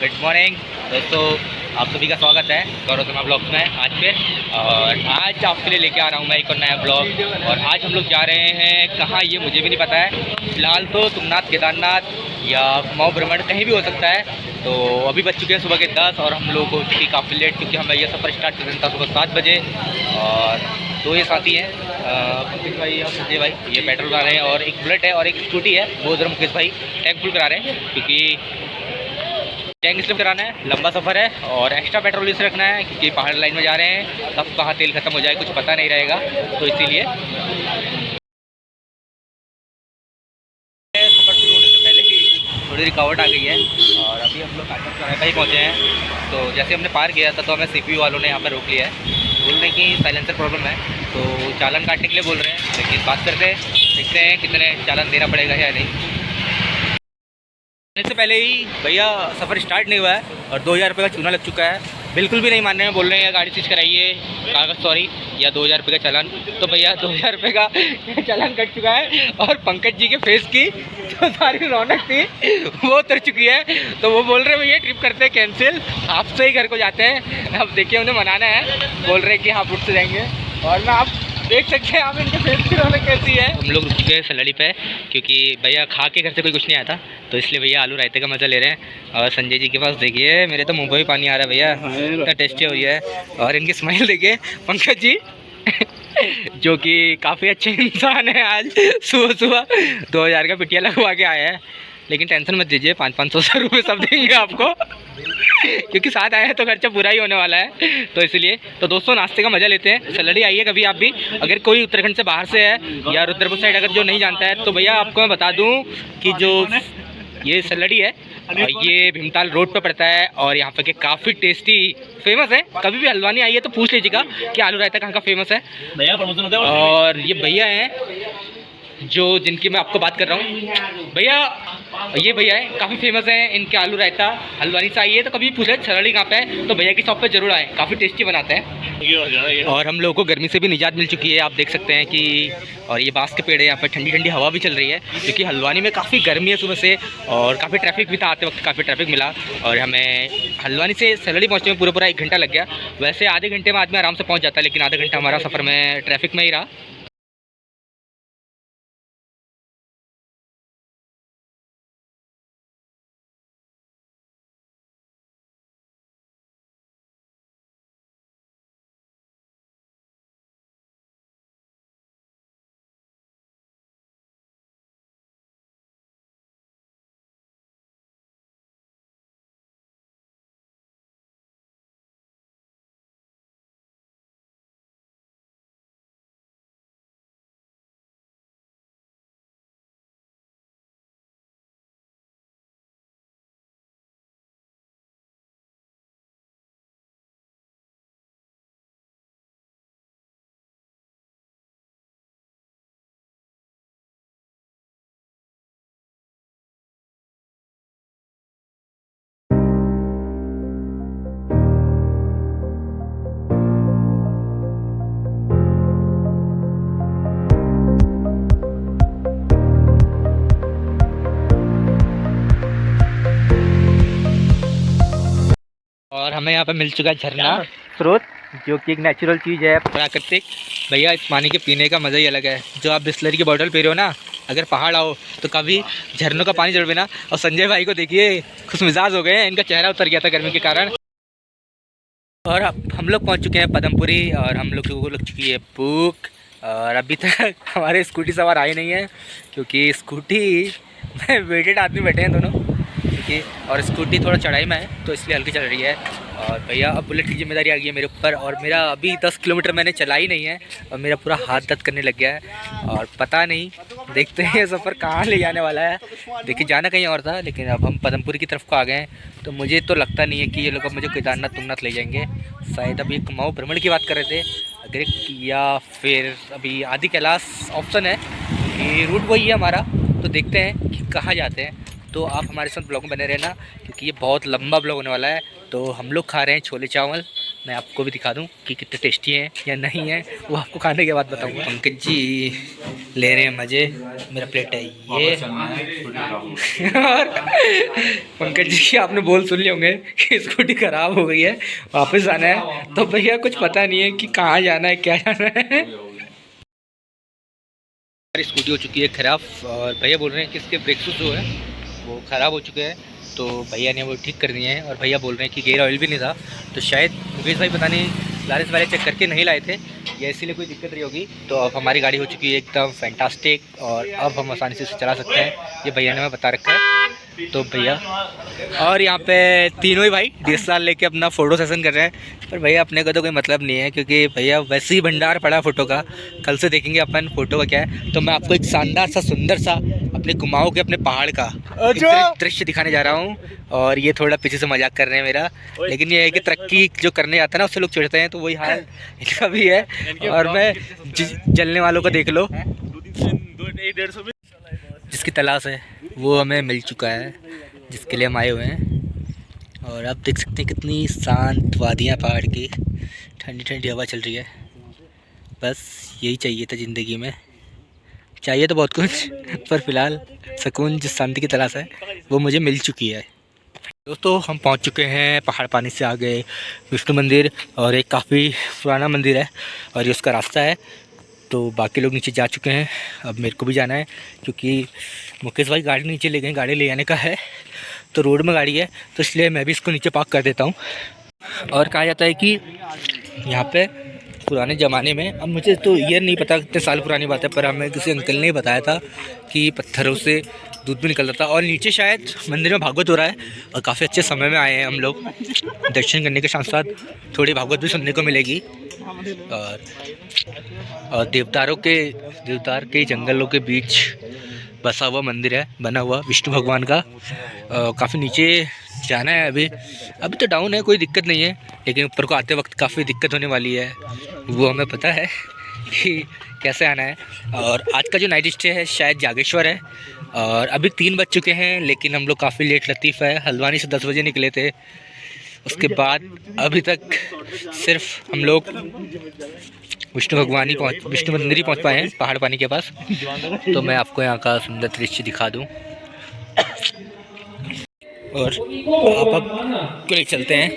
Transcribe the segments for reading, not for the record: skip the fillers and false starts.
Good morning दोस्तों, आप सभी का स्वागत है गौरव शर्मा ब्लॉग्स में आज फिर। और आज आपके लिए लेके आ रहा हूँ मैं एक और नया ब्लॉग। और आज हम लोग जा रहे हैं कहाँ, ये मुझे भी नहीं पता है। फिलहाल तो तुंगनाथ, केदारनाथ या कुमाऊं भ्रमण कहीं भी हो सकता है। तो अभी बज चुके हैं सुबह के 10 और हम लोग हो चुकी काफ़ी लेट, क्योंकि हमें ये सफ़र स्टार्ट कर देता सुबह 7 बजे। और दो ये साथी हैं, मुकेश भाई और संजय भाई, ये पेट्रोल ला रहे हैं। और एक बुलेट है और एक स्कूटी है, वो जरा मुकेश भाई टैंक फुल करा रहे हैं, क्योंकि टैंक इसलिए कराना है, लंबा सफ़र है और एक्स्ट्रा पेट्रोल इसलिए रखना है क्योंकि पहाड़ लाइन में जा रहे हैं, कब कहाँ तेल खत्म हो जाए कुछ पता नहीं रहेगा, तो इसीलिए सफ़र शुरू होने से पहले ही थोड़ी रुकावट आ गई है। और अभी हम लोग काटक चौराहे पर ही पहुँचे हैं। तो जैसे हमने पार किया था तो हमें CPU वालों ने यहाँ पर रोक लिया है, बोल रहे हैं कि साइलेंसर प्रॉब्लम है, तो चालान काटने के लिए बोल रहे हैं। लेकिन बात करते हैं, देखते हैं कितने चालान देना पड़ेगा या नहीं। इससे पहले ही भैया सफ़र स्टार्ट नहीं हुआ है और 2000 रुपये का चूना लग चुका है। बिल्कुल भी नहीं मानने में, बोल रहे हैं गाड़ी सीज कराइए, कागज़ सॉरी, या 2000 रुपये का चालान। तो भैया 2000 रुपये का चालान कट चुका है और पंकज जी के फेस की जो सारी रौनक थी वो उतर चुकी है। तो वो बोल रहे हैं भैया ट्रिप करते हैं कैंसिल, आपसे ही घर को जाते हैं। अब देखिए उन्हें मनाना है, बोल रहे हैं कि हाँ फुट से जाएंगे। और मैं आप देख सकते हैं आप इनके फेस की रौनक कैसी है। हम लोग रुक चुके हैं सलड़ी पे, क्योंकि भैया खा के घर से कोई कुछ नहीं आया था, तो इसलिए भैया आलू रायते का मज़ा ले रहे हैं। और संजय जी के पास देखिए, मेरे तो मुँह पे भी पानी आ रहा है भैया, इतना टेस्टी हो रही है। और इनकी स्माइल देखिए पंकज जी जो कि काफ़ी अच्छे इंसान है। आज सुबह सुबह 2000 का पिटिया लगवा के आया है। लेकिन टेंशन मत दीजिए, 500-500 रुपये सब देंगे आपको क्योंकि साथ आए हैं तो खर्चा पूरा ही होने वाला है। तो इसलिए तो दोस्तों नाश्ते का मज़ा लेते हैं। सलड़ी आइए कभी आप भी, अगर कोई उत्तराखंड से बाहर से है या रुद्रपुर साइड अगर जो नहीं जानता है, तो भैया आपको मैं बता दूं कि जो ये सलड़ी है ये भीमताल रोड पे पड़ता है और यहाँ पे के काफ़ी टेस्टी फेमस है। कभी भी हल्द्वानी आइए तो पूछ लीजिएगा कि आलू रायता कहाँ का फेमस है भैया। और ये भैया हैं जो जिनकी मैं आपको बात कर रहा हूँ, भैया ये भैया है काफ़ी फेमस है, इनके आलू रायता। हल्द्वानी से आइए तो कभी पूछे सलड़ी कहाँ पे है, तो भैया की शॉप पे जरूर आए, काफ़ी टेस्टी बनाते हैं। और हम लोगों को गर्मी से भी निजात मिल चुकी है, आप देख सकते हैं कि और ये बांस के पेड़ है, यहाँ पर ठंडी ठंडी हवा भी चल रही है, क्योंकि हल्द्वानी में काफ़ी गर्मी है सुबह से और काफ़ी ट्रैफिक भी था, आते वक्त काफ़ी ट्रैफिक मिला। और हमें हल्द्वानी से सलड़ी पहुँचने में पूरा 1 घंटा लग गया। वैसे आधे घंटे में आदमी आराम से पहुँच जाता है, लेकिन आधा घंटा हमारा सफ़र में ट्रैफिक में ही रहा। और हमें यहाँ पे मिल चुका है झरना स्रोत, जो कि एक नेचुरल चीज़ है, प्राकृतिक। भैया इस पानी के पीने का मज़ा ही अलग है। जो आप बिस्लरी की बोतल पी रहे हो ना, अगर पहाड़ आओ तो कभी झरनों का पानी जरूर पीना। और संजय भाई को देखिए खुश मिजाज हो गए हैं, इनका चेहरा उतर गया था गर्मी के कारण। और अब हम लोग पहुँच चुके हैं पदमपुरी और हम लोग को लग चुकी है भूख। और अभी तक हमारे स्कूटी सवार आए नहीं है, क्योंकि स्कूटी में वेटेड आदमी बैठे हैं दोनों, क्योंकि और स्कूटी थोड़ा चढ़ाई में है तो इसलिए हल्की चल रही है। और भैया अब बुलेट की जिम्मेदारी आ गई है मेरे ऊपर, और मेरा अभी 10 किलोमीटर मैंने चला ही नहीं है और मेरा पूरा हाथ दर्द करने लग गया है। और पता नहीं, देखते हैं ये सफ़र कहाँ ले जाने वाला है। देखिए जाना कहीं और था, लेकिन अब हम पदमपुरी की तरफ को आ गए हैं, तो मुझे तो लगता नहीं है कि ये लोग अब मुझे केदारनाथ तुंगनाथ ले जाएंगे। शायद अभी कुमाऊं भ्रमण की बात कर रहे थे अगर, या फिर अभी आदि कैलाश ऑप्शन है कि रूट वही है हमारा। तो देखते हैं कि कहाँ जाते हैं। तो आप हमारे साथ ब्लॉग में बने रहना, क्योंकि ये बहुत लंबा ब्लॉग होने वाला है। तो हम लोग खा रहे हैं छोले चावल मैं आपको भी दिखा दूं कि कितने टेस्टी हैं या नहीं है, वो आपको खाने के बाद बताऊंगा। पंकज जी ले रहे हैं मज़े। मेरा प्लेट है ये और पंकज जी की आपने बोल सुन लिए होंगे कि स्कूटी ख़राब हो गई है, वापस जाना है। तो भैया कुछ पता नहीं है कि कहाँ जाना है, क्या जाना है। स्कूटी हो चुकी है ख़राब और भैया बोल रहे हैं कि इसके ब्रेक शूज जो है वो ख़राब हो चुके हैं, तो भैया ने वो ठीक कर दिए हैं। और भैया बोल रहे हैं कि गेयर ऑयल भी नहीं था, तो शायद मुकेश भाई पता नहीं लारेंस वाले चेक करके नहीं लाए थे या इसीलिए कोई दिक्कत रही होगी। तो अब हमारी गाड़ी हो चुकी है एकदम फैंटास्टिक और अब हम आसानी से चला सकते हैं, ये भैया ने हमें बता रखा है। तो भैया और यहाँ पे तीनों ही भाई DSLR लेके अपना फ़ोटो सेशन कर रहे हैं, पर भैया अपने को तो कोई मतलब नहीं है क्योंकि भैया वैसे ही भंडार पड़ा है फ़ोटो का। कल से देखेंगे अपन फ़ोटो का क्या है। तो मैं आपको एक शानदार सा सुंदर सा अपने कुमाऊँ के अपने पहाड़ का दृश्य दिखाने जा रहा हूँ। और ये थोड़ा पीछे से मजाक कर रहे हैं मेरा, लेकिन ये है कि तरक्की जो करने जाता है ना उससे लोग चिढ़ते हैं, तो वही हाल इनका भी है। और मैं जलने वालों को देख लो, जिसकी तलाश है वो हमें मिल चुका है, जिसके लिए हम आए हुए हैं। और आप देख सकते हैं कितनी शांत वादियाँ पहाड़ की, ठंडी ठंडी हवा चल रही है। बस यही चाहिए था ज़िंदगी में, चाहिए तो बहुत कुछ पर फिलहाल सुकून जिस शांति की तलाश है वो मुझे मिल चुकी है। दोस्तों हम पहुंच चुके हैं पहाड़ पानी से आगे विष्णु मंदिर, और एक काफ़ी पुराना मंदिर है और ये उसका रास्ता है। तो बाकी लोग नीचे जा चुके हैं, अब मेरे को भी जाना है क्योंकि मुकेश भाई गाड़ी नीचे ले गए, गाड़ी ले जाने का है तो रोड में गाड़ी है, तो इसलिए मैं भी इसको नीचे पार्क कर देता हूँ। और कहा जाता है कि यहाँ पे पुराने ज़माने में, अब मुझे तो ये नहीं पता कितने साल पुरानी बात है, पर हमें किसी अंकल ने बताया था कि पत्थरों से दूध भी निकलता था। और नीचे शायद मंदिर में भागवत हो रहा है और काफ़ी अच्छे समय में आए हैं हम लोग, दर्शन करने के साथ साथ थोड़ी भागवत भी सुनने को मिलेगी। और देवदार के जंगलों के बीच बसा हुआ मंदिर है, बना हुआ विष्णु भगवान का। काफ़ी नीचे जाना है, अभी तो डाउन है, कोई दिक्कत नहीं है, लेकिन ऊपर को आते वक्त काफ़ी दिक्कत होने वाली है, वो हमें पता है कि कैसे आना है। और आज का जो नाइट स्टे है शायद जागेश्वर है, और अभी 3 बज चुके हैं, लेकिन हम लोग काफ़ी लेट लतीफ़ है। हल्द्वानी से 10 बजे निकले थे, उसके बाद अभी तक सिर्फ हम लोग विष्णु मंदिर ही पहुँच पाए हैं पहाड़ पानी के पास। तो मैं आपको यहाँ का सुंदर दृश्य दिखा दूँ और आप अब को ले चलते हैं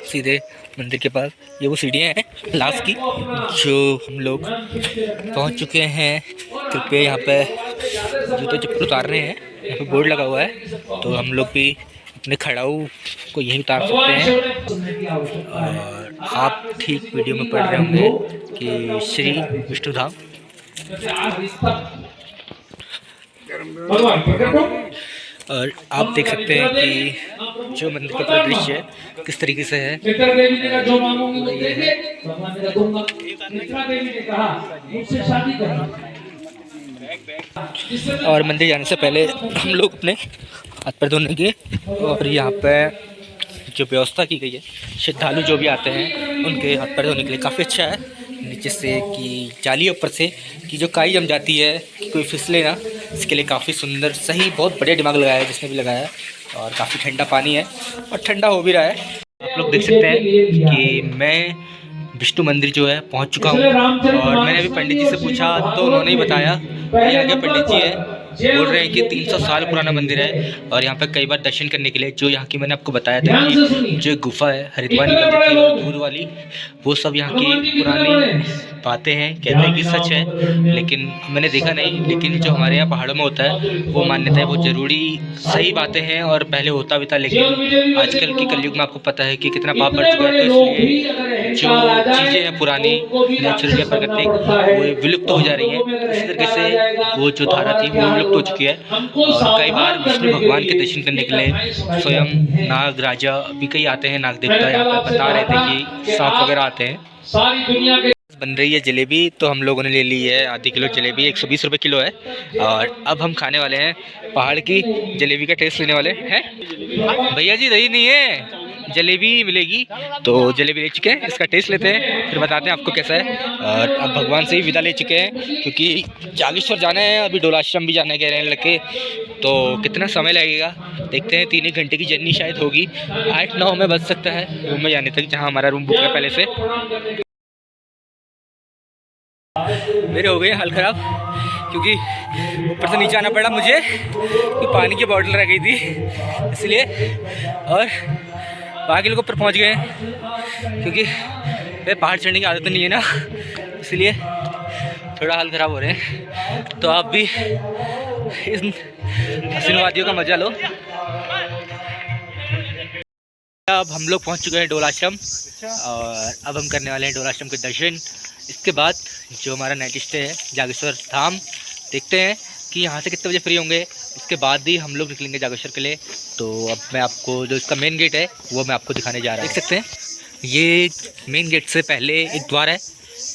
सीधे मंदिर के पास। ये वो सीढ़ियाँ हैं लास्ट की जो हम लोग पहुँच चुके हैं। कृपया यहाँ पे जूते चप्पल उतार रहे हैं, यहाँ पे बोर्ड लगा हुआ है, तो हम लोग भी अपने खड़ाऊ को यहीं उतार सकते हैं। और आप ठीक वीडियो में पढ़ रहे होंगे कि श्री विष्णु धाम। और आप देख सकते हैं कि जो मंदिर का पूरा दृश्य है किस तरीके से है। और मंदिर जाने से पहले हम लोग अपने हाथ पैर धोने के, और यहाँ पे जो व्यवस्था की गई है श्रद्धालु जो भी आते हैं उनके हाथ पैर धोने के लिए काफ़ी अच्छा है। नीचे से कि जाली ऊपर से कि जो काई जम जाती है कि कोई फिसले ना, इसके लिए काफ़ी सुंदर सही बहुत बढ़िया दिमाग लगाया है जिसने भी लगाया। और काफ़ी ठंडा पानी है और ठंडा हो भी रहा है। आप लोग देख सकते हैं कि मैं विष्णु मंदिर जो है पहुंच चुका हूं। और मैंने अभी पंडित जी से पूछा तो उन्होंने ही बताया, यहाँ के पंडित जी है बोल रहे हैं कि 300 साल पुराना मंदिर है। और यहाँ पर कई बार दर्शन करने के लिए जो यहाँ की मैंने आपको बताया था कि जो गुफा है हरिद्वार निकलती थी और दूध वाली, वो सब यहाँ की पुरानी बातें हैं, कहते हैं कि सच है, लेकिन मैंने देखा नहीं। लेकिन जो हमारे यहाँ पहाड़ों में होता है वो मान्यता है, वो ज़रूरी सही बातें हैं और पहले होता भी था, लेकिन आजकल की कलयुग में आपको पता है कि कितना पाप बढ़ चुका है। तो इसलिए जो चीज़ें हैं पुरानी नेचुरल या प्राकृतिक वो विलुप्त हो जा रही हैं। इसी तरीके से वो जो धारा थी वो विलुप्त हो चुकी है। और कई बार विष्णु भगवान के दर्शन करने के लिए स्वयं नाग राजा भी कई आते हैं, नाग देवता यहाँ पर बता रहे थे कि सांप वगैरह आते हैं। सारी दुनिया के बन रही है जलेबी, तो हम लोगों ने ले ली है आधी किलो जलेबी, 120 रुपये किलो है। और अब हम खाने वाले हैं पहाड़ की जलेबी का टेस्ट लेने वाले हैं। भैया जी दही नहीं है, जलेबी मिलेगी, तो जलेबी ले चुके हैं, इसका टेस्ट लेते हैं फिर बताते हैं आपको कैसा है। और अब भगवान से ही विदा ले चुके हैं क्योंकि जागेश्वर जाना है, अभी डोलाश्रम भी जाना कह रहे हैं लड़के। तो कितना समय लगेगा देखते हैं, 3 घंटे की जर्नी शायद होगी, 8-9 में बज सकता है रूम में जाने तक, जहाँ हमारा रूम बुक है पहले से। मेरे हो गए हाल ख़राब क्योंकि ऊपर से नीचे आना पड़ा मुझे कि पानी की बोतल रह गई थी इसलिए, और बाकी लोग ऊपर पहुंच गए क्योंकि वे पहाड़ चढ़ने की आदत नहीं है ना, इसलिए थोड़ा हाल ख़राब हो रहे हैं। तो आप भी इस हसीन वादियों का मज़ा लो। अब हम लोग पहुंच चुके हैं डोलाश्रम और अब हम करने वाले हैं डोलाश्रम के दर्शन। इसके बाद जो हमारा नाइट स्टे है जागेश्वर धाम, देखते हैं कि यहाँ से कितने बजे फ्री होंगे, उसके बाद ही हम लोग निकलेंगे जागेश्वर के लिए। तो अब मैं आपको जो इसका मेन गेट है वो मैं आपको दिखाने जा रहा हूँ। देख सकते हैं ये मेन गेट से पहले एक द्वार है,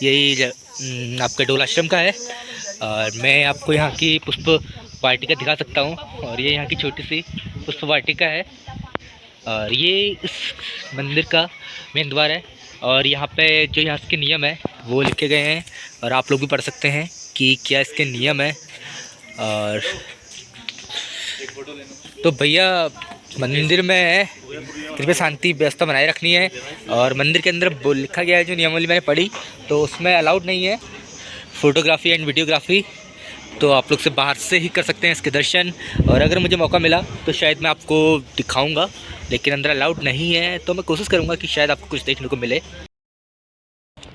यही आपका डोलाश्रम का है। और मैं आपको यहाँ की पुष्प वाटिका दिखा सकता हूँ, और ये यहाँ की छोटी सी पुष्प वाटिका है, और ये इस मंदिर का मेन द्वार है। और यहाँ पे जो यहाँ के नियम है वो लिखे गए हैं, और आप लोग भी पढ़ सकते हैं कि क्या इसके नियम है। और तो भैया मंदिर में कृपया शांति व्यवस्था बनाए रखनी है, और मंदिर के अंदर वो लिखा गया है जो नियमावली मैंने पढ़ी, तो उसमें अलाउड नहीं है फ़ोटोग्राफी एंड वीडियोग्राफी, तो आप लोग से बाहर से ही कर सकते हैं इसके दर्शन। और अगर मुझे मौका मिला तो शायद मैं आपको दिखाऊंगा, लेकिन अंदर अलाउड नहीं है, तो मैं कोशिश करूंगा कि शायद आपको कुछ देखने को मिले।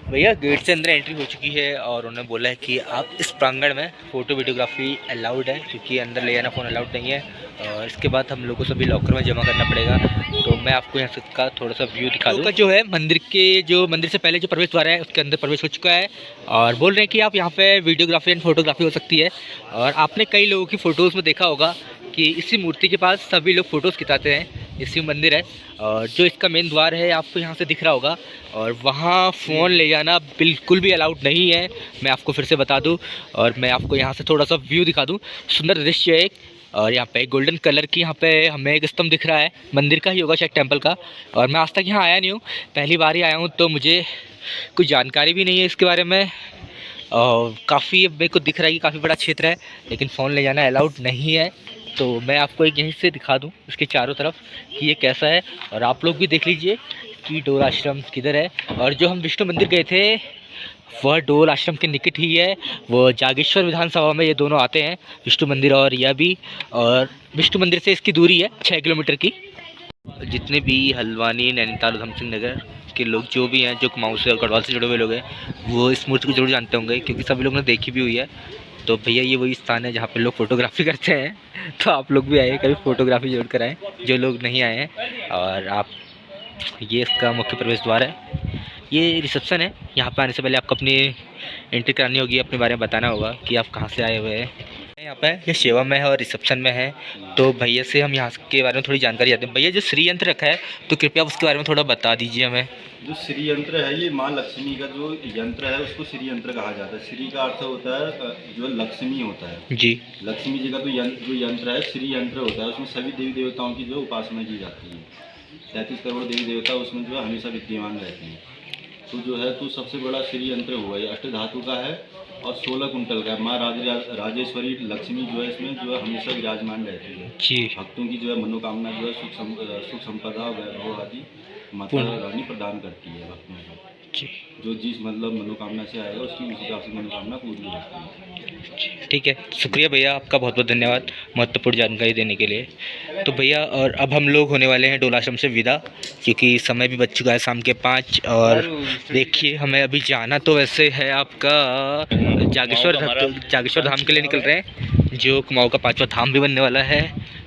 भैया गेट से अंदर एंट्री हो चुकी है और उन्होंने बोला है कि आप इस प्रांगण में फ़ोटो वीडियोग्राफी अलाउड है, क्योंकि अंदर ले जाना फ़ोन अलाउड नहीं है। और इसके बाद हम लोगों को सभी लॉकर में जमा करना पड़ेगा। तो मैं आपको यहाँ का थोड़ा सा व्यू दिखा दूँ। जो है मंदिर से पहले जो प्रवेश द्वार है उसके अंदर प्रवेश हो चुका है, और बोल रहे हैं कि आप यहाँ पे वीडियोग्राफी एंड फोटोग्राफी हो सकती है। और आपने कई लोगों की फ़ोटोज़ में देखा होगा कि इसी मूर्ति के पास सभी लोग फ़ोटोज़ खिंचाते हैं, इसी मंदिर है। और जो इसका मेन द्वार है आपको यहाँ से दिख रहा होगा, और वहाँ फ़ोन ले जाना बिल्कुल भी अलाउड नहीं है, मैं आपको फिर से बता दूँ। और मैं आपको यहाँ से थोड़ा सा व्यू दिखा दूँ, सुंदर दृश्य एक। और यहाँ पे गोल्डन कलर की यहाँ पे हमें एक स्तंभ दिख रहा है, मंदिर का ही होगा शायद, टेंपल का। और मैं आज तक यहाँ आया नहीं हूँ, पहली बार ही आया हूँ, तो मुझे कुछ जानकारी भी नहीं है इसके बारे में। और काफ़ी मेरे को दिख रहा है कि काफ़ी बड़ा क्षेत्र है, लेकिन फ़ोन ले जाना अलाउड नहीं है। तो मैं आपको एक यहीं से दिखा दूं इसके चारों तरफ कि ये कैसा है, और आप लोग भी देख लीजिए कि डोल आश्रम किधर है। और जो हम विष्णु मंदिर गए थे वह डोल आश्रम के निकट ही है, वो जागेश्वर विधानसभा में ये दोनों आते हैं, विष्णु मंदिर और यह भी। और विष्णु मंदिर से इसकी दूरी है 6 किलोमीटर की। जितने भी हल्द्वानी, नैनीताल, उधम सिंह नगर के लोग जो भी हैं, जो कुमाऊं से और गढ़वाल से जुड़े हुए लोग हैं, वो इस मूर्ति को जरूर जानते होंगे, क्योंकि सभी लोगों ने देखी भी हुई है। तो भैया ये वही स्थान है जहाँ पे लोग फ़ोटोग्राफी करते हैं, तो आप लोग भी आइए, कभी फ़ोटोग्राफी जरूर कराएं जो लोग नहीं आए हैं। और आप ये इसका मुख्य प्रवेश द्वार है, ये रिसेप्शन है। यहाँ पे आने से पहले आपको अपनी एंट्री करानी होगी, अपने बारे में बताना होगा कि आप कहाँ से आए हुए हैं। यहाँ पे ये सेवा में है और रिसेप्शन में है। तो भैया से हम यहाँ के बारे में थोड़ी जानकारी चाहते हैं। भैया जो श्री यंत्र रखा है तो कृपया उसके बारे में थोड़ा बता दीजिए हमें। जो श्री यंत्र है ये माँ लक्ष्मी का जो यंत्र है उसको श्री यंत्र कहा जाता है। श्री का अर्थ होता है जो लक्ष्मी होता है जी, लक्ष्मी जी का जो यंत्र है श्री यंत्र होता है। उसमें सभी देवी देवताओं की जो उपासना की जाती है, 33 करोड़ देवी देवता उसमें जो है हमेशा विद्यमान रहते हैं। तो जो है तो सबसे बड़ा श्री यंत्र हुआ, ये अष्ट धातु का है और 16 कुंटल का है। माँ राजेश्वरी लक्ष्मी जो है इसमें जो है हमेशा विराजमान रहती है जी। भक्तों की जो है मनोकामना जो है सुख संपदा वैभव आदि माता रानी प्रदान करती है भक्तों को। जो जिस मतलब मनोकामना से आएगा उसकी उस हिसाब से मनोकामना पूरी होती है। ठीक है, शुक्रिया भैया, आपका बहुत बहुत धन्यवाद महत्वपूर्ण जानकारी देने के लिए। तो भैया और अब हम लोग होने वाले हैं डोल आश्रम से विदा, क्योंकि समय भी बच चुका है शाम के 5। और देखिए हमें अभी जाना तो वैसे है आपका जागेश्वर धाम के लिए निकल रहे हैं, जो कुमाऊं का 5वां धाम भी बनने वाला है।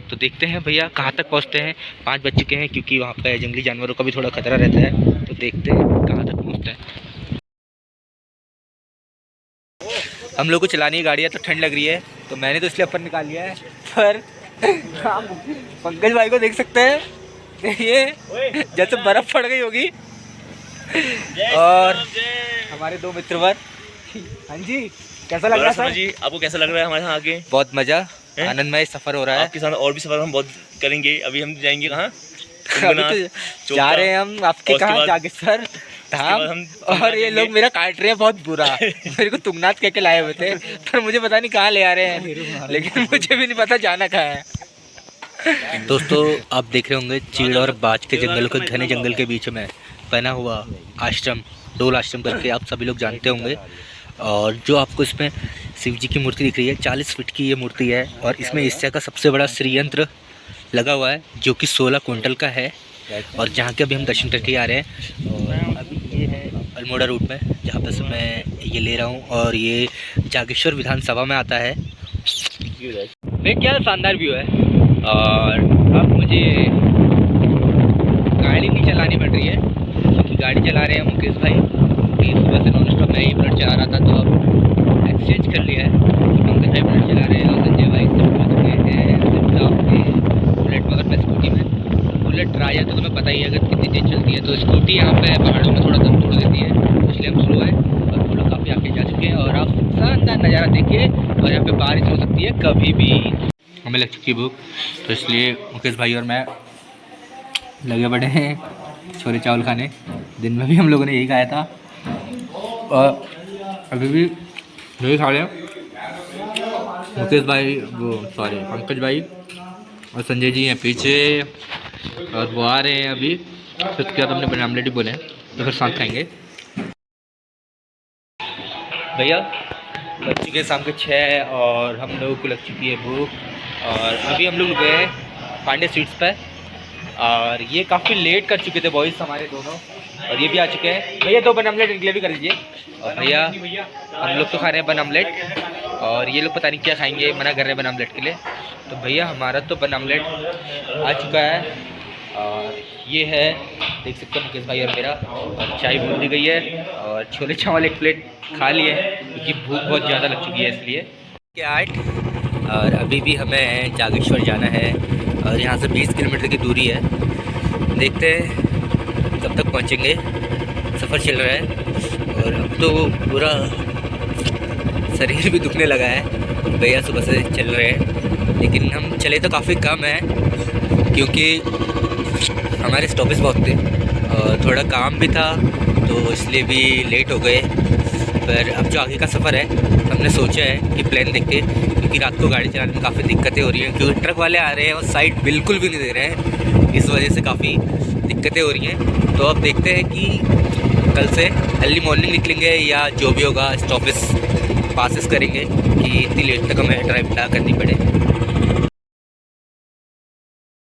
तो देखते हैं भैया कहाँ तक पहुँचते हैं। 5 बज चुके हैं, क्योंकि वहाँ पे जंगली जानवरों का भी थोड़ा खतरा रहता है। तो देखते हैं कहाँ तक पहुँचते हैं। हम लोग को चलानी है गाड़ियाँ, तो ठंड लग रही है, तो मैंने तो इसलिए अपर निकाल लिया है। पर पंकज भाई को देख सकते हैं, ये जैसे बर्फ़ पड़ गई होगी। और हमारे 2 मित्रवर, हाँ जी, कैसा लग रहा है जी? आपको कैसा लग रहा है हमारे यहाँ आके? बहुत मज़ा, आनंदमय सफ़र हो रहा है। आपके साथ और भी सफ़र हम बहुत करेंगे। अभी हम जाएंगे कहाँ? अभी तो जा रहे हैं हम आपके कहाँ, जागेश्वर धाम। और ये लोग मेरा काट रहे हैं बहुत बुरा। मेरे को तुंगनाथ कह के लाए हुए थे, पर मुझे पता नहीं कहाँ ले आ रहे हैं, लेकिन मुझे भी नहीं पता जाना कहाँ है। दोस्तों आप देख रहे होंगे चीड़ और बाज के जंगल के घने जंगल के बीच में बना हुआ आश्रम, डोल आश्रम करके आप सभी लोग जानते होंगे। और जो आपको इसमें शिव जी की मूर्ति दिख रही है, 40 फीट की ये मूर्ति है। और इसमें एशिया का सबसे बड़ा श्रीयंत्र लगा हुआ है जो कि 16 क्विंटल का है। और जहाँ के अभी हम दर्शन करके आ रहे हैं। और अभी ये है अल्मोड़ा रूट में जहाँ पर मैं ये ले रहा हूँ, और ये जागेश्वर विधानसभा में आता है। वे क्या शानदार व्यू है। और अब मुझे गाड़ी नहीं चलानी पड़ रही है क्योंकि गाड़ी चला रहे हैं मुकेश भाई, कि सुबह से नॉन स्टॉप मैं ही बुलेट चला रहा था, तो अब एक्सचेंज कर लिया है। पंकज भाई बुलेट चला रहे हैं और संजय भाई सिर्फ पहुँच गए हैं सिर्फ आपके बुलेट, मगर मैं स्कूटी में। बुलेट राजा तो तुम्हें पता ही है अगर कितनी तेज चलती है, तो स्कूटी यहाँ पे पहाड़ों में थोड़ा दम तोड़ देती है, इसलिए हम स्लो है। और वो लोग काफ़ी आगे जा चुके हैं और आप शानदार नज़ारा देखिए। और यहाँ पे बारिश हो सकती है कभी भी। हमें लग चुकी है भूख, तो इसलिए मुकेश भाई और मैं लगे बड़े हैं छोले चावल खाने। दिन में भी हम लोगों ने यही खाया था और अभी भी यही खा रहे हैं। मुकेश भाई पंकज भाई और संजय जी हैं पीछे, और वो आ रहे हैं अभी। फिर उसके बाद हमने बने आमलेट ही बोले हैं, तो फिर साथ खाएंगे। भैया बज चुके हैं शाम के 6 और हम लोगों को लग चुकी है भूख। और अभी हम लोग गए पांडे स्वीट्स पर, और ये काफ़ी लेट कर चुके थे बॉयज़ हमारे दोनों, और ये भी आ चुके हैं। भैया 2 बन आमलेट इनके लिए भी कर लीजिए। और भैया हम लोग तो खा रहे हैं बन आमलेट, और ये लोग पता नहीं क्या खाएंगे, मना कर रहे हैं बन आमलेट के लिए। तो भैया हमारा तो बन आमलेट आ चुका है, और ये है देख सकते हो मुकेश भाई और मेरा। और चाय भूल दी गई है, और छोले चावल 1 प्लेट खा लिए क्योंकि भूख बहुत ज़्यादा लग चुकी है इसलिए। 8 और अभी भी हमें जागेश्वर जाना है, और यहाँ से 20 किलोमीटर की दूरी है। देखते हैं कब तक पहुँचेंगे, सफ़र चल रहा है। और अब तो पूरा शरीर भी दुखने लगा है, भैया सुबह से चल रहे हैं, लेकिन हम चले तो काफ़ी कम है क्योंकि हमारे स्टॉपेज बहुत थे और थोड़ा काम भी था, तो इसलिए भी लेट हो गए। पर अब जो आगे का सफ़र है हमने सोचा है कि प्लान देखते, क्योंकि रात को गाड़ी चलाने में काफ़ी दिक्कतें हो रही हैं, क्योंकि ट्रक वाले आ रहे हैं और साइड बिल्कुल भी नहीं दे रहे हैं, इस वजह से काफ़ी दिक्कतें हो रही हैं। तो अब देखते हैं कि कल से अर्ली मॉर्निंग निकलेंगे या जो भी होगा स्टॉपेज पासेस करेंगे कि इतनी लेट तक हमें ड्राइव ना करनी पड़े।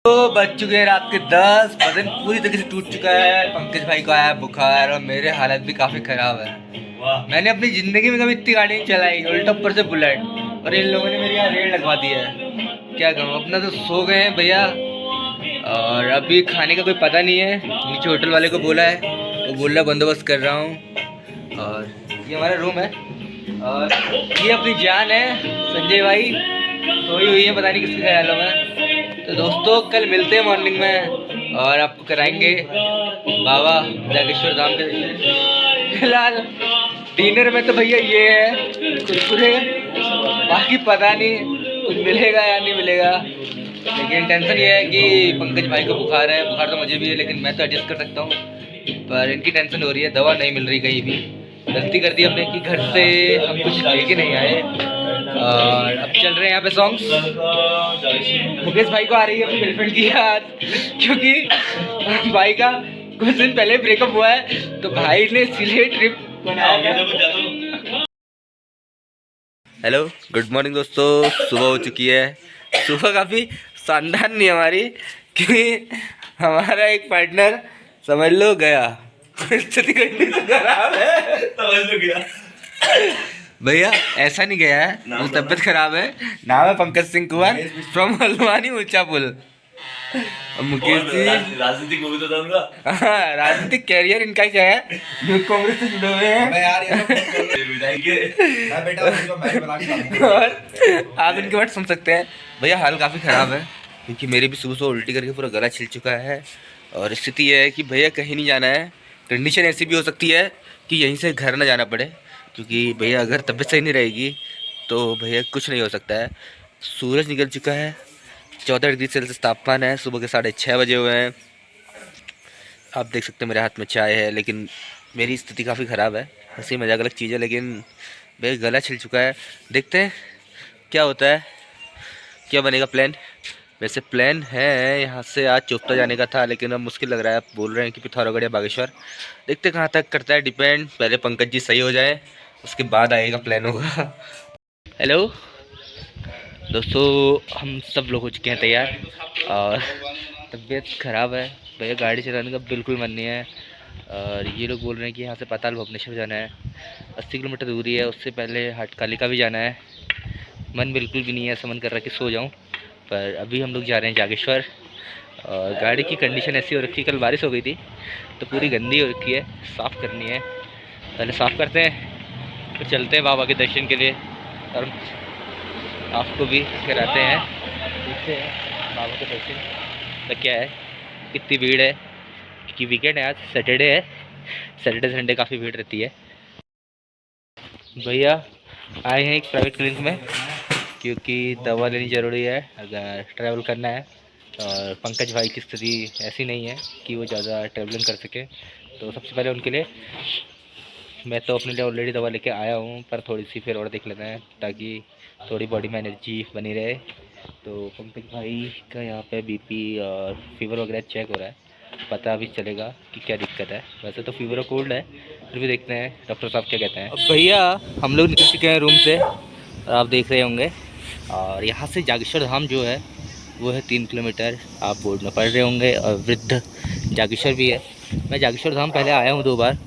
तो बज चुके हैं रात के 10, बदन पूरी तरीके से टूट चुका है। पंकज भाई को आया बुखार और मेरे हालत भी काफ़ी ख़राब है। मैंने अपनी ज़िंदगी में कभी इतनी गाड़ी नहीं चलाई, उल्टा ऊपर से बुलेट, और इन लोगों ने मेरी यहाँ रेड लगवा दी है। क्या करूँ, अपना तो सो गए हैं भैया, और अभी खाने का कोई पता नहीं है। नीचे होटल वाले को बोला है, वो बोल रहा बंदोबस्त कर रहा हूँ। और ये हमारा रूम है, और ये अपनी जान है संजय भाई, सोई हुई है पता नहीं किसके ख्यालों में। तो दोस्तों कल मिलते हैं मॉर्निंग में, और आपको कराएंगे बाबा जागेश्वर धाम के दर्शन। फिलहाल डिनर में तो भैया ये है कुरकुरे, बाकी पता नहीं कुछ मिलेगा या नहीं मिलेगा। लेकिन टेंशन ये है कि पंकज भाई को बुखार है, बुखार तो मुझे भी है, लेकिन मैं तो एडजस्ट कर सकता हूँ। पर इनकी टेंशन हो रही है, दवा नहीं मिल रही कहीं भी। गलती कर दी हमने कि घर से हम कुछ लेके नहीं आए। और अब चल रहे हैं यहाँ पे सॉन्ग्स। मुकेश भाई को आ रही है अपनी गर्लफ्रेंड की याद, क्योंकि भाई का कुछ दिन पहले ब्रेकअप हुआ है, तो भाई ने इसीलिए ट्रिप बनाया। हेलो गुड मॉर्निंग दोस्तों, सुबह हो चुकी है। सुबह काफ़ी शानदार नहीं हमारी, क्योंकि हमारा एक पार्टनर समझ लो गया, स्थिति खराब है, समझ लो गया। भैया ऐसा नहीं गया है, वो तबीयत खराब है। नाम है पंकज सिंह कुमार फ्रॉम हल्द्वानी ऊंचा पुल। मुकेश जी राजनीतिक मूवी तो था उनका, हाँ राजनीतिक कैरियर इनका क्या है, जो कांग्रेस से जुड़े हुए हैं। और आप इनके बात सुन सकते हैं। भैया हाल काफ़ी ख़राब है, क्योंकि मेरे भी सुबह उल्टी करके पूरा गला छिल चुका है। और स्थिति यह है कि भैया कहीं नहीं जाना है। कंडीशन ऐसी भी हो सकती है कि यहीं से घर ना जाना पड़े, क्योंकि भैया अगर तबीयत सही नहीं रहेगी तो भैया कुछ नहीं हो सकता है। सूरज निकल चुका है, 14 डिग्री सेल्सियस तापमान है, सुबह के 6:30 बजे हुए हैं। आप देख सकते हैं मेरे हाथ में चाय है, लेकिन मेरी स्थिति काफ़ी ख़राब है। हंसी मजाक अलग चीज़ है, लेकिन मेरा गला छिल चुका है। देखते हैं क्या होता है, क्या बनेगा प्लान। वैसे प्लान है यहाँ से आज चोपता जाने का था, लेकिन अब मुश्किल लग रहा है। आप बोल रहे हैं कि पिथौरागढ़ या बागेश्वर, देखते कहाँ तक करता है डिपेंड। पहले पंकज जी सही हो जाए, उसके बाद आएगा प्लान होगा। हेलो दोस्तों, हम सब लोग हो चुके हैं तैयार और तबीयत ख़राब है। भैया गाड़ी चलाने का बिल्कुल मन नहीं है। और ये लोग बोल रहे हैं कि यहाँ से पाताल भुवनेश्वर जाना है, 80 किलोमीटर दूरी है। उससे पहले हटकालिका भी जाना है। मन बिल्कुल भी नहीं है, ऐसा मन कर रहा है कि सो जाऊँ। पर अभी हम लोग जा रहे हैं जागेश्वर। और गाड़ी की कंडीशन ऐसी हो रखी है, कल बारिश हो गई थी तो पूरी गंदी हो रखी है, साफ़ करनी है। पहले साफ़ करते हैं, फिर चलते हैं बाबा के दर्शन के लिए और आपको भी कराते हैं। देखते हैं बाबा के दर्शन तो क्या है, कितनी भीड़ है, क्योंकि वीकेंड है, आज सैटरडे है। सैटरडे संडे काफ़ी भीड़ रहती है। भैया आए हैं एक प्राइवेट क्लिनिक में, क्योंकि दवा लेनी ज़रूरी है अगर ट्रैवल करना है। और पंकज भाई की स्थिति ऐसी नहीं है कि वो ज़्यादा ट्रैवलिंग कर सके, तो सबसे पहले उनके लिए मैं तो अपने लिए ऑलरेडी दवा लेके आया हूँ, पर थोड़ी सी फिर और देख लेते हैं ताकि थोड़ी बॉडी में एनर्जी बनी रहे। तो पंकज भाई का यहाँ पे बीपी और फीवर वगैरह चेक हो रहा है, पता भी चलेगा कि क्या दिक्कत है। वैसे तो फीवर और कोल्ड है, फिर भी देखते हैं डॉक्टर साहब क्या कहते हैं। अब भैया हम लोग निकल चुके हैं रूम से, और आप देख रहे होंगे। और यहाँ से जागेश्वर धाम जो है वो है 3 किलोमीटर, आप बोर्ड में पढ़ रहे होंगे। और वृद्ध जागेश्वर भी है। मैं जागेश्वर धाम पहले आया हूँ 2 बार,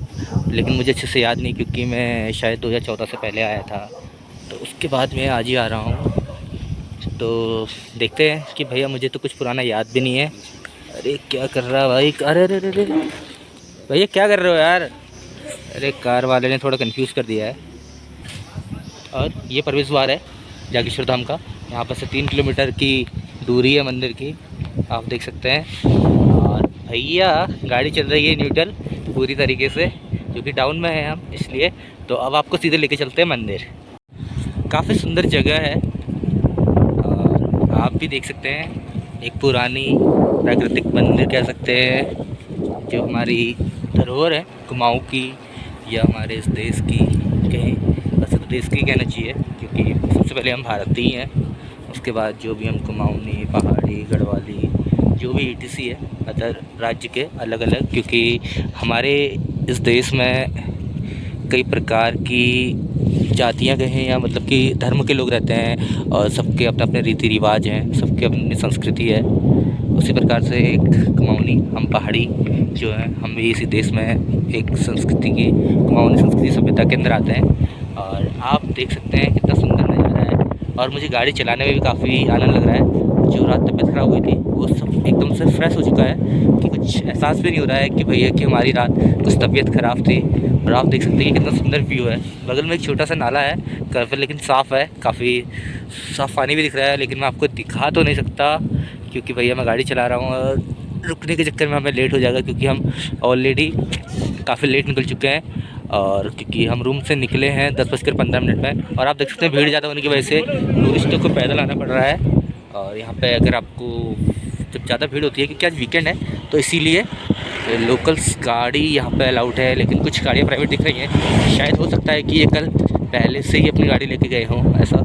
लेकिन मुझे अच्छे से याद नहीं, क्योंकि मैं शायद 2014 से पहले आया था, तो उसके बाद मैं आज ही आ रहा हूँ। तो देखते हैं कि भैया, मुझे तो कुछ पुराना याद भी नहीं है। अरे क्या कर रहा है भाई, अरे अरे अरे भैया क्या कर रहे हो यार। अरे कार वाले ने थोड़ा कंफ्यूज कर दिया है। और ये प्रवेश द्वार है जागेश्वर धाम का। यहाँ पर से 3 किलोमीटर की दूरी है मंदिर की, आप देख सकते हैं। और भैया गाड़ी चल रही है न्यूट्रल पूरी तरीके से, क्योंकि टाउन में है हम, इसलिए। तो अब आपको सीधे लेके चलते हैं मंदिर। काफ़ी सुंदर जगह है और आप भी देख सकते हैं, एक पुरानी प्राकृतिक मंदिर कह सकते हैं, जो हमारी धरोहर है कुमाऊँ की या हमारे इस देश की। कहीं वैसे तो देश की कहना चाहिए, क्योंकि सबसे पहले हम भारतीय हैं, उसके बाद जो भी हम कुमाऊनी, पहाड़ी, गढ़वाली, जो भी ETC है अदर राज्य के अलग अलग, क्योंकि हमारे इस देश में कई प्रकार की जातियाँ कहें या मतलब कि धर्म के लोग रहते हैं, और सबके अपने अपने रीति रिवाज हैं, सबके अपनी संस्कृति है। उसी प्रकार से एक कुमाऊनी, हम पहाड़ी जो हैं, हम भी इसी देश में एक संस्कृति की, कुमाऊनी संस्कृति सभ्यता के अंदर आते हैं। और आप देख सकते हैं कितना सुंदर नज़ारा है। और मुझे गाड़ी चलाने में भी काफ़ी आनंद लग रहा है। जो रात तबीयत ख़राब हुई थी वो सब एकदम से फ्रेश हो चुका है, कि कुछ एहसास भी नहीं हो रहा है कि भैया कि हमारी रात कुछ तबीयत ख़राब थी। और आप देख सकते हैं कि कितना सुंदर व्यू है। बगल में एक छोटा सा नाला है पर लेकिन साफ़ है, काफ़ी साफ़ पानी भी दिख रहा है। लेकिन मैं आपको दिखा तो नहीं सकता, क्योंकि भैया मैं गाड़ी चला रहा हूँ और रुकने के चक्कर में हमें लेट हो जाएगा, क्योंकि हम ऑलरेडी काफ़ी लेट निकल चुके हैं। और क्योंकि हम रूम से निकले हैं 10:15 में, और आप देख सकते हैं भीड़ ज़्यादा होने की वजह से टूरिस्टों को पैदल आना पड़ रहा है। और यहाँ पे अगर आपको जब ज़्यादा भीड़ होती है, क्योंकि आज वीकेंड है, तो इसीलिए लोकल्स गाड़ी यहाँ पे अलाउड है। लेकिन कुछ गाड़ियाँ प्राइवेट दिख रही हैं, शायद हो सकता है कि ये कल पहले से ही अपनी गाड़ी लेके गए हों, ऐसा।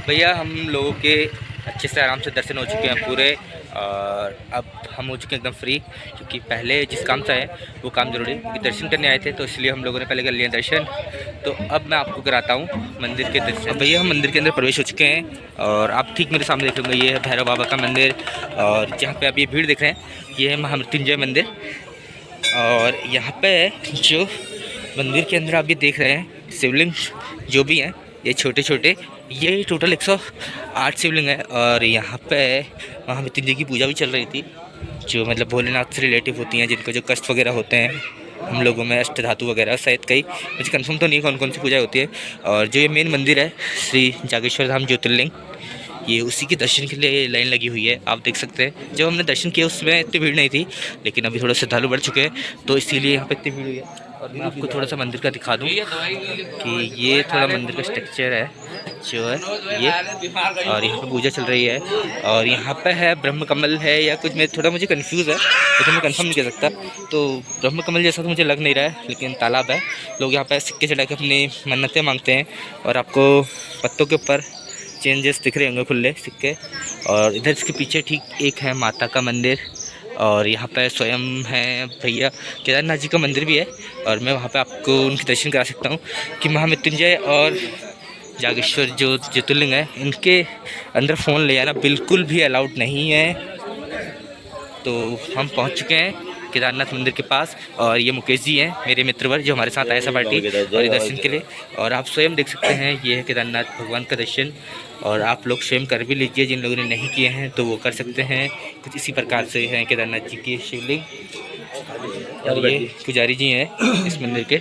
भैया हम लोगों के अच्छे से आराम से दर्शन हो चुके हैं पूरे, और अब हम हो चुके हैं एकदम फ्री, क्योंकि पहले जिस काम से आए वो काम ज़रूरी, क्योंकि दर्शन करने आए थे, तो इसलिए हम लोगों ने पहले कर लिया दर्शन। तो अब मैं आपको कराता हूँ मंदिर के दर्शन। भैया हम मंदिर के अंदर प्रवेश हो चुके हैं, और आप ठीक मेरे सामने देख लेंगे, ये है भैरव बाबा का मंदिर। और जहाँ पर आप ये भीड़ देख रहे हैं, ये है महामृत्युंजय मंदिर। और यहाँ पर जो मंदिर के अंदर आप ये देख रहे हैं शिवलिंग जो भी हैं, ये छोटे छोटे, ये टोटल 108 शिवलिंग है। और यहाँ पे महामृत्युंजय की पूजा भी चल रही थी, जो मतलब भोलेनाथ से रिलेटिव होती हैं, जिनको जो कष्ट वगैरह होते हैं हम लोगों में, अष्ट धातु वगैरह, शायद कई, मुझे कंफर्म तो नहीं कौन कौन सी पूजा होती है। और जो ये मेन मंदिर है श्री जागेश्वर धाम ज्योतिर्लिंग, ये उसी के दर्शन के लिए लाइन लगी हुई है, आप देख सकते हैं। जब हमने दर्शन किया उसमें इतनी भीड़ नहीं थी, लेकिन अभी थोड़ा श्रद्धालु बढ़ चुके हैं, तो इसीलिए यहाँ पे इतनी भीड़ हुई है। और मैं आपको थोड़ा सा मंदिर का दिखा दूं कि ये थोड़ा मंदिर का स्ट्रक्चर है जो है ये, और यहाँ पे पूजा चल रही है और यहाँ पे है ब्रह्म कमल है या कुछ, मैं थोड़ा मुझे कंफ्यूज है लेकिन मैं कंफर्म नहीं कर सकता। तो ब्रह्म कमल जैसा तो मुझे लग नहीं रहा है लेकिन तालाब है। लोग यहाँ पे सिक्के चढ़ा के अपनी मन्नतें मांगते हैं और आपको पत्तों के ऊपर चेंजेस दिख रहे होंगे खुले सिक्के। और इधर इसके पीछे ठीक एक है माता का मंदिर और यहाँ पे स्वयं है भैया केदारनाथ जी का मंदिर भी है और मैं वहाँ पे आपको उनके दर्शन करा सकता हूँ कि महामृत्युंजय और जागेश्वर जो ज्योतिर्लिंग है इनके अंदर फ़ोन ले जाना बिल्कुल भी अलाउड नहीं है। तो हम पहुँच चुके हैं केदारनाथ मंदिर के पास और ये मुकेश जी हैं मेरे मित्रवर जो हमारे साथ आए सपाटी और दर्शन के लिए। और आप स्वयं देख सकते हैं ये है केदारनाथ भगवान का दर्शन और आप लोग स्वयं कर भी लीजिए, जिन लोगों ने नहीं किए हैं तो वो कर सकते हैं। कुछ इसी प्रकार से हैं केदारनाथ जी की शिवलिंग और ये पुजारी जी हैं इस मंदिर के।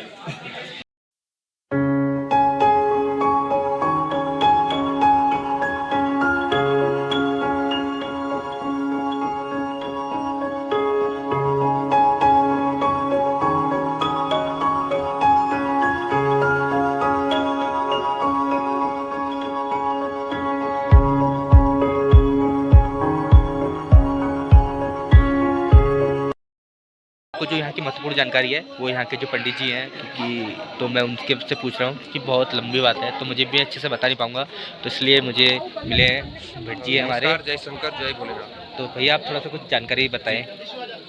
जो यहाँ की महत्वपूर्ण जानकारी है वो यहाँ के जो पंडित जी हैं, क्योंकि तो मैं उनके से पूछ रहा हूँ कि बहुत लंबी बात है तो मुझे भी अच्छे से बता नहीं पाऊँगा, तो इसलिए मुझे मिले हैं भट्ट जी हमारे। जय शंकर जय भोलेनाथ। तो भैया आप थोड़ा सा कुछ जानकारी बताएं।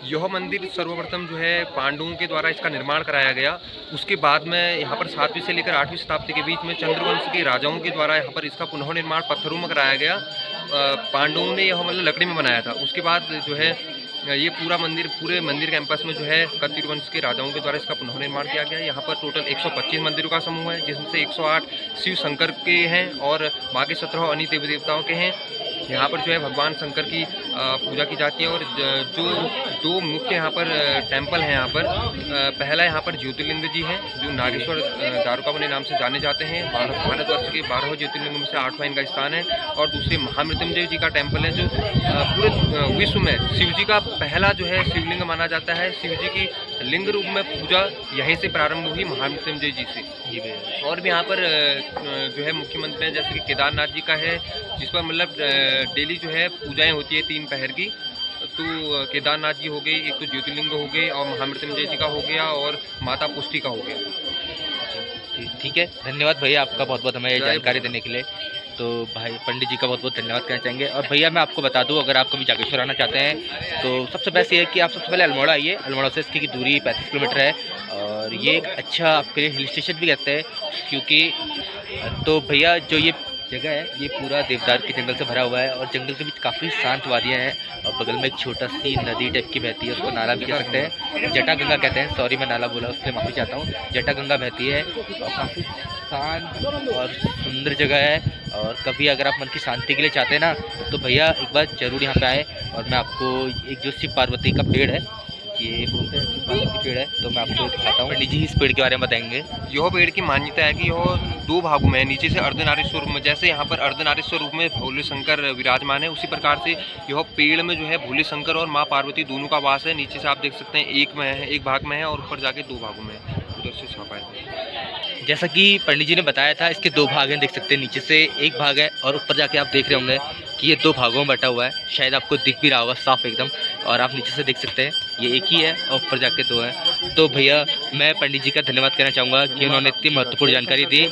यह मंदिर सर्वप्रथम जो है पांडवों के द्वारा इसका निर्माण कराया गया। उसके बाद में यहाँ पर 7वीं से लेकर 8वीं शताब्दी के बीच में चंद्रवंश के राजाओं के द्वारा यहाँ पर इसका पुनः निर्माण पत्थरों में कराया गया। पांडवों ने यह मतलब लकड़ी में बनाया था। उसके बाद जो है ये पूरे मंदिर कैंपस में जो है कतिर वंश के राजाओं के द्वारा इसका पुनः निर्माण किया गया। यहाँ पर टोटल 125 मंदिरों का समूह है जिसमें से 108 शिव शंकर के हैं और बाकी 17 अन्य देवी देवताओं के हैं। यहाँ पर जो है भगवान शंकर की पूजा की जाती है और जो दो मुख्य यहाँ पर टेंपल हैं यहाँ पर पहला यहाँ पर ज्योतिर्लिंग जी हैं जो नागेश्वर दारुकावने नाम से जाने जाते हैं। भारतवर्ष के 12 ज्योतिर्लिंग में से 8वां इनका स्थान है। और दूसरे महामृत्युंजय जी का टेंपल है जो पूरे विश्व में शिव जी का पहला जो है शिवलिंग माना जाता है। शिव जी की लिंग रूप में पूजा यहीं से प्रारंभ हुई महामृत्युंजय जी से। और भी यहाँ पर जो है मुख्य मंदिर हैं जैसे कि केदारनाथ जी का है जिस पर मतलब डेली जो है पूजाएं होती है 3 पहर की। तो केदारनाथ जी हो गए, एक तो ज्योतिर्लिंग हो गए और महामृत्युंजय जी का हो गया और माता पुष्टि का हो गया। ठीक है, धन्यवाद भैया आपका बहुत बहुत हमें जानकारी देने के लिए। तो भाई पंडित जी का बहुत बहुत धन्यवाद कहना चाहेंगे। और भैया मैं आपको बता दूं अगर आप कभी जागेश्वर आना चाहते हैं तो सबसे बेस्ट ये है कि आप सबसे पहले अल्मोड़ा आइए। अल्मोड़ा से इसकी दूरी 35 किलोमीटर है और ये एक अच्छा आपके लिए हिल स्टेशन भी कहते हैं क्योंकि तो भैया जो ये जगह है ये पूरा देवदार के जंगल से भरा हुआ है और जंगल के बीच काफ़ी शांत वादियाँ हैं और बगल में एक छोटा सी नदी टाइप की बहती है, उसको नाला भी कह सकते हैं, जटा गंगा कहते हैं। सॉरी मैं नाला बोला उसके लिए माफ़ी चाहता हूँ। जटा गंगा बहती है और काफ़ी शांत और सुंदर जगह है। और कभी अगर आप मन की शांति के लिए चाहते हैं ना तो भैया एक बार ज़रूर यहाँ पे आए। और मैं आपको एक जो शिव पार्वती का पेड़ है ये बोलते हैं शिव पार्वती पेड़ है तो मैं आपको दिखाता हूँ। पंडित जी इस पेड़ के बारे में बताएंगे। यह पेड़ की मान्यता है कि यह 2 भागों में है। नीचे से अर्धनारीश्वर रूप में, जैसे यहाँ पर अर्धनारीश्वर रूप में भोले शंकर विराजमान है उसी प्रकार से यह पेड़ में जो है भोले शंकर और माँ पार्वती दोनों का वास है। नीचे से आप देख सकते हैं एक भाग में है और ऊपर जाके 2 भागों में है। उधर से छापा है। जैसा कि पंडित जी ने बताया था इसके 2 भाग हैं, देख सकते हैं नीचे से एक भाग है और ऊपर जाके आप देख रहे होंगे कि ये 2 भागों में बटा हुआ है। शायद आपको दिख भी रहा होगा साफ एकदम। और आप नीचे से देख सकते हैं ये एक ही है और ऊपर जाके 2 है। तो भैया मैं पंडित जी का धन्यवाद कहना चाहूँगा कि उन्होंने इतनी महत्वपूर्ण जानकारी दी।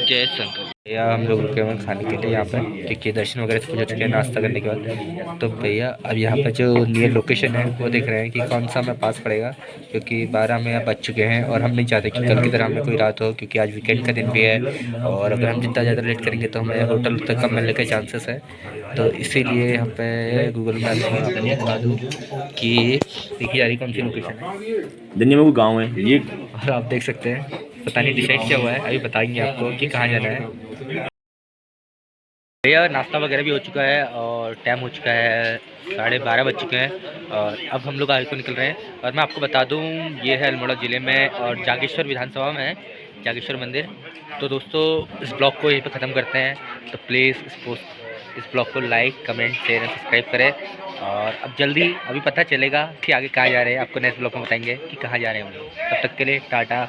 जय शंकर। भैया हम लोग रुके हुए खाने के लिए यहाँ पर क्योंकि दर्शन वगैरह से हो चुके हैं नाश्ता करने के बाद। तो भैया अब यहाँ पर जो नियर लोकेशन है वो देख रहे हैं कि कौन सा हमें पास पड़ेगा क्योंकि 12 में बज चुके हैं और हम नहीं चाहते कि कल की तरह हमें कोई रात हो क्योंकि आज वीकेंड का दिन भी है और अगर हम जितना ज़्यादा लेट करेंगे तो हमें होटल तक कम मिलने के चांसेस है। तो इसीलिए यहाँ पे गूगल मैप में आपको बता दूँ कि देखी जा रही कौन सी लोकेशन है। दुनिया में वो गाँव है ये और आप देख सकते हैं पता नहीं डिसाइड क्या हुआ है, अभी बताएंगे आपको कि कहाँ जाना है। भैया नाश्ता वगैरह भी हो चुका है और टाइम हो चुका है 12:30 बज चुके हैं और अब हम लोग आगे को निकल रहे हैं। और मैं आपको बता दूं ये है अल्मोड़ा ज़िले में और जागेश्वर विधानसभा में है जागेश्वर मंदिर। तो दोस्तों इस ब्लॉग को यहीं पे ख़त्म करते हैं। तो प्लीज़ इस पोस्ट इस ब्लॉग को like, comment, share and subscribe करें। और अब जल्दी अभी पता चलेगा कि आगे कहाँ जा रहे हैं, आपको नेक्स्ट ब्लॉग में बताएंगे कि कहाँ जा रहे हैं हम लोग। तब तक के लिए टाटा।